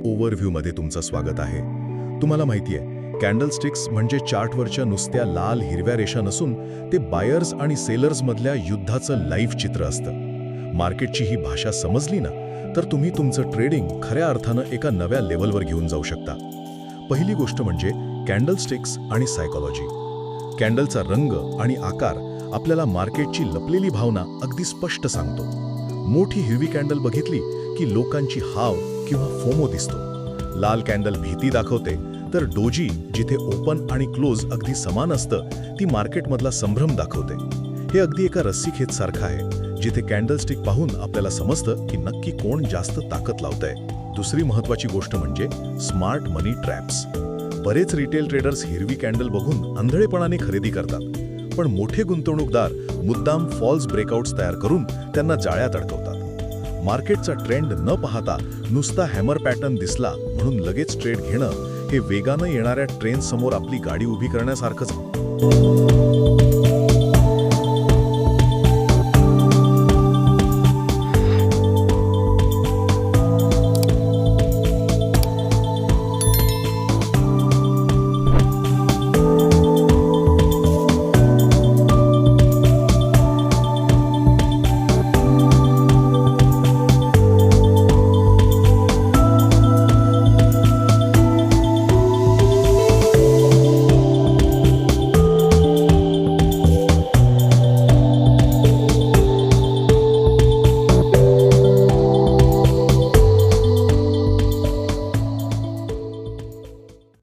ओव्हरव्ह्यूमध्ये तुमचं स्वागत आहे. तुम्हाला माहिती आहे, कॅन्डलस्टिक्स म्हणजे चार्टवरच्या नुसत्या लाल हिरव्या रेषा नसून ते बायर्स आणि सेलर्समधल्या युद्धाचं लाईव्ह चित्र असतं. मार्केटची ही भाषा समजली ना, तर तुम्ही तुमचं ट्रेडिंग खऱ्या अर्थानं एका नव्या लेव्हलवर घेऊन जाऊ शकता. पहिली गोष्ट म्हणजे कॅन्डलस्टिक्स आणि सायकॉलॉजी. कॅन्डलचा रंग आणि आकार आपल्याला मार्केटची लपलेली भावना अगदी स्पष्ट सांगतो. मोठी हिरवी कॅन्डल बघितली की लोकांची हाव किंवा फोमो दिसतो. लाल कॅन्डल भीती दाखवते, तर डोजी जिथे ओपन आणि क्लोज अगदी समान असतं ती मार्केटमधला संभ्रम दाखवते. हे अगदी एका रस्सीखेचसारखं आहे, जिथे कॅन्डलस्टिक पाहून आपल्याला समजतं की नक्की कोण जास्त ताकद लावतंय. दुसरी महत्त्वाची गोष्ट म्हणजे स्मार्ट मनी ट्रॅप्स. बरेच रिटेल ट्रेडर्स हिरवी कॅन्डल बघून आंधळेपणाने खरेदी करतात, पण मोठे गुंतवणूकदार मुद्दाम फॉल्स ब्रेकआउट्स तयार करून त्यांना जाळ्यात अडकवतात. मार्केटचा ट्रेंड न पाहता नुसता हॅमर पॅटर्न दिसला म्हणून लगेच ट्रेड घेणं हे वेगानं येणाऱ्या ट्रेनसमोर आपली गाडी उभी करण्यासारखंच.